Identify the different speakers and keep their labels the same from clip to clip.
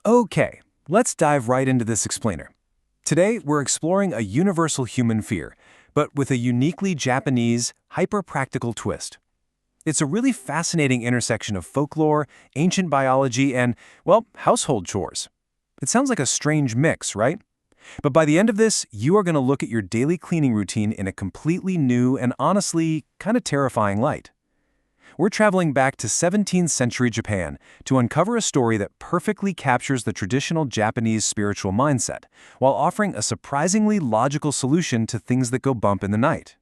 Speaker 1: Okay, let's dive right into this explainer. Today, we're exploring a universal human fear, but with a uniquely Japanese, hyper-practical twist. It's a really fascinating intersection of folklore, ancient biology, and, well, household chores. It sounds like a strange mix, right? But by the end of this, you are going to look at your daily cleaning routine in a completely new and honestly kind of terrifying light. We're traveling back to 17th century Japan to uncover a story that perfectly captures the traditional Japanese spiritual mindset, while offering a surprisingly logical solution to things that go bump in the night.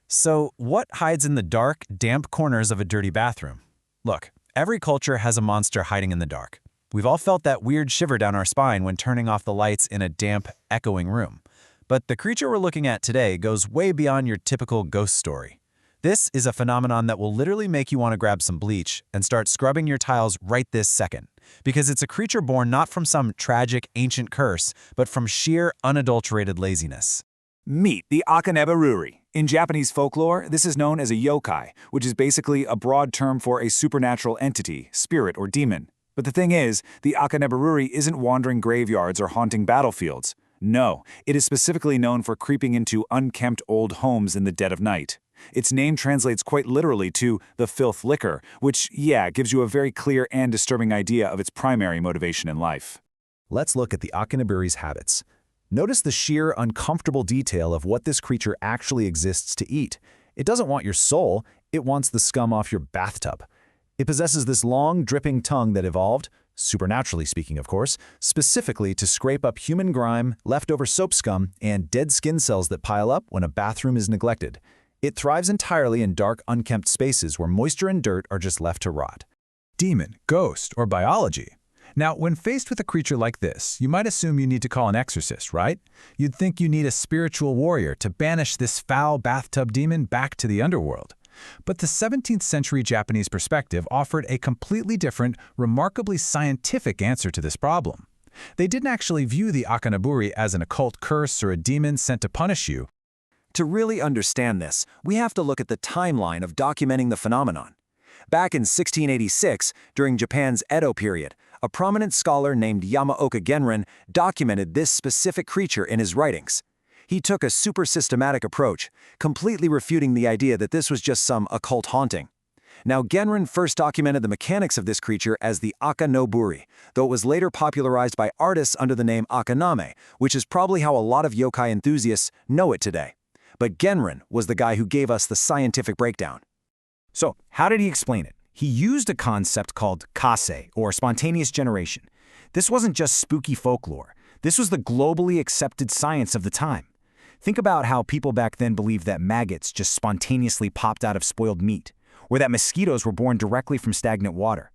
Speaker 2: So, what hides in the dark, damp corners of a dirty bathroom? Look, every culture has a monster hiding in the dark. We've all felt that weird shiver down our spine when turning off the lights in a damp, echoing room. But the creature we're looking at today goes way beyond your typical ghost story. This is a phenomenon that will literally make you want to grab some bleach and start scrubbing your tiles right this second, because it's a creature born not from some tragic, ancient curse, but from sheer, unadulterated laziness.
Speaker 3: Meet the Akaname. In Japanese folklore, this is known as a yokai, which is basically a broad term for a supernatural entity, spirit, or demon. But the thing is, the Akaname isn't wandering graveyards or haunting battlefields. No, it is specifically known for creeping into unkempt old homes in the dead of night. Its name translates quite literally to the filth licker, which, gives you a very clear and disturbing idea of its primary motivation in life.
Speaker 2: Let's look at the Akanabe's habits. Notice the sheer, uncomfortable detail of what this creature actually exists to eat. It doesn't want your soul, it wants the scum off your bathtub. It possesses this long, dripping tongue that evolved, supernaturally speaking of course, specifically to scrape up human grime, leftover soap scum, and dead skin cells that pile up when a bathroom is neglected. It thrives entirely in dark, unkempt spaces where moisture and dirt are just left to rot.
Speaker 4: Demon, ghost, or biology. Now, when faced with a creature like this, you might assume you need to call an exorcist, right? You'd think you need a spiritual warrior to banish this foul bathtub demon back to the underworld. But the 17th century Japanese perspective offered a completely different, remarkably scientific answer to this problem. They didn't actually view the Akanaburi as an occult curse or a demon sent to punish you.
Speaker 1: To really understand this, we have to look at the timeline of documenting the phenomenon. Back in 1686, during Japan's Edo period, a prominent scholar named Yamaoka Genrin documented this specific creature in his writings. He took a super systematic approach, completely refuting the idea that this was just some occult haunting. Now, Genrin first documented the mechanics of this creature as the Akanoburi, though it was later popularized by artists under the name Akaname, which is probably how a lot of yokai enthusiasts know it today. But Genrin was the guy who gave us the scientific breakdown.
Speaker 3: So, how did he explain it? He used a concept called kase, or spontaneous generation. This wasn't just spooky folklore. This was the globally accepted science of the time. Think about how people back then believed that maggots just spontaneously popped out of spoiled meat, or that mosquitoes were born directly from stagnant water.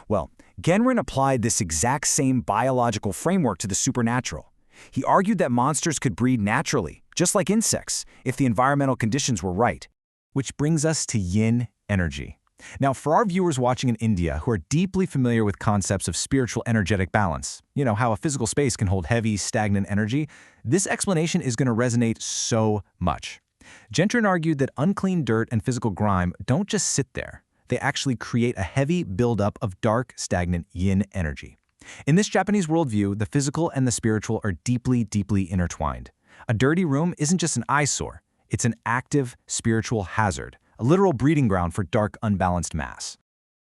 Speaker 3: Well, Genrin applied this exact same biological framework to the supernatural. He argued that monsters could breed naturally, just like insects, if the environmental conditions were right.
Speaker 4: Which brings us to yin energy. Now, for our viewers watching in India who are deeply familiar with concepts of spiritual energetic balance, how a physical space can hold heavy, stagnant energy, this explanation is going to resonate so much. Gentrin argued that unclean dirt and physical grime don't just sit there. They actually create a heavy buildup of dark, stagnant yin energy. In this Japanese worldview, the physical and the spiritual are deeply, deeply intertwined. A dirty room isn't just an eyesore. It's an active spiritual hazard, a literal breeding ground for dark, unbalanced mass.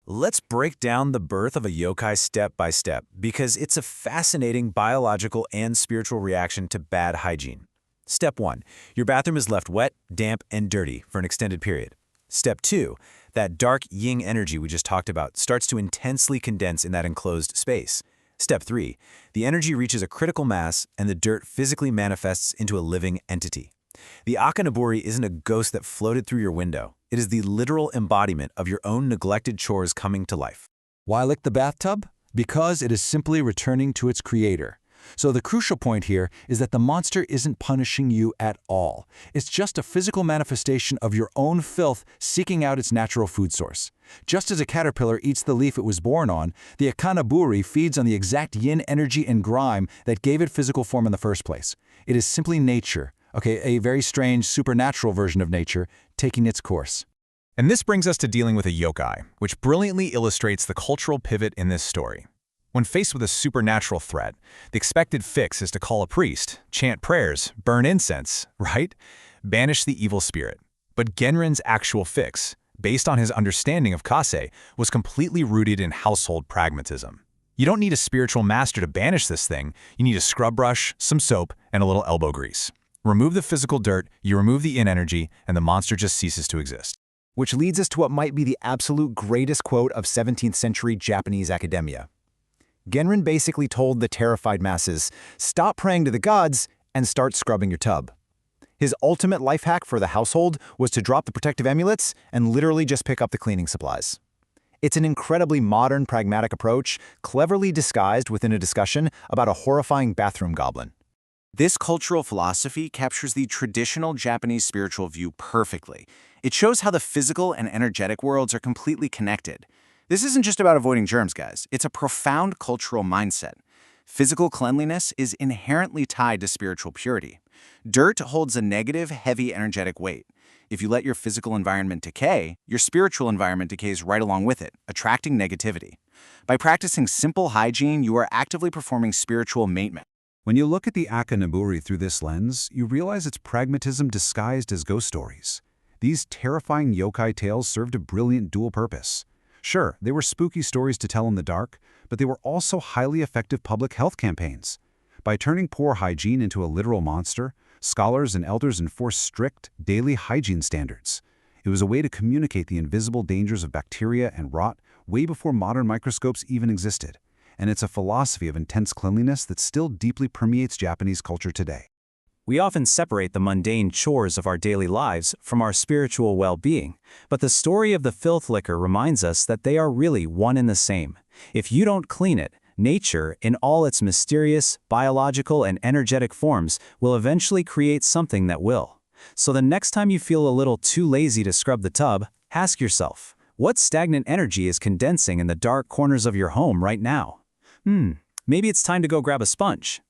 Speaker 2: Let's break down the birth of a yokai step by step, because it's a fascinating biological and spiritual reaction to bad hygiene. Step 1. Your bathroom is left wet, damp, and dirty for an extended period. Step 2. That dark yin energy we just talked about starts to intensely condense in that enclosed space. Step 3. The energy reaches a critical mass and the dirt physically manifests into a living entity. The Akanaburi isn't a ghost that floated through your window. It is the literal embodiment of your own neglected chores coming to life.
Speaker 5: Why lick the bathtub? Because it is simply returning to its creator. So the crucial point here is that the monster isn't punishing you at all. It's just a physical manifestation of your own filth seeking out its natural food source. Just as a caterpillar eats the leaf it was born on, the Akanaburi feeds on the exact yin energy and grime that gave it physical form in the first place. It is simply nature, a very strange supernatural version of nature, taking its course.
Speaker 4: And this brings us to dealing with a yokai, which brilliantly illustrates the cultural pivot in this story. When faced with a supernatural threat, the expected fix is to call a priest, chant prayers, burn incense, right? Banish the evil spirit. But Genrin's actual fix, based on his understanding of kase, was completely rooted in household pragmatism. You don't need a spiritual master to banish this thing. You need a scrub brush, some soap, and a little elbow grease. Remove the physical dirt, you remove the in energy, and the monster just ceases to exist.
Speaker 3: Which leads us to what might be the absolute greatest quote of 17th century Japanese academia. Genrin basically told the terrified masses, stop praying to the gods and start scrubbing your tub. His ultimate life hack for the household was to drop the protective amulets and literally just pick up the cleaning supplies. It's an incredibly modern, pragmatic approach, cleverly disguised within a discussion about a horrifying bathroom goblin.
Speaker 2: This cultural philosophy captures the traditional Japanese spiritual view perfectly. It shows how the physical and energetic worlds are completely connected. This isn't just about avoiding germs, guys. It's a profound cultural mindset. Physical cleanliness is inherently tied to spiritual purity. Dirt holds a negative, heavy, energetic weight. If you let your physical environment decay, your spiritual environment decays right along with it, attracting negativity. By practicing simple hygiene, you are actively performing spiritual maintenance.
Speaker 5: When you look at the Akanaburi through this lens, you realize it's pragmatism disguised as ghost stories. These terrifying yokai tales served a brilliant dual purpose. Sure, they were spooky stories to tell in the dark, but they were also highly effective public health campaigns. By turning poor hygiene into a literal monster, scholars and elders enforced strict, daily hygiene standards. It was a way to communicate the invisible dangers of bacteria and rot way before modern microscopes even existed. And it's a philosophy of intense cleanliness that still deeply permeates Japanese culture today.
Speaker 2: We often separate the mundane chores of our daily lives from our spiritual well-being, but the story of the filth licker reminds us that they are really one and the same. If you don't clean it, nature, in all its mysterious, biological, and energetic forms, will eventually create something that will. So the next time you feel a little too lazy to scrub the tub, ask yourself, what stagnant energy is condensing in the dark corners of your home right now? Maybe it's time to go grab a sponge.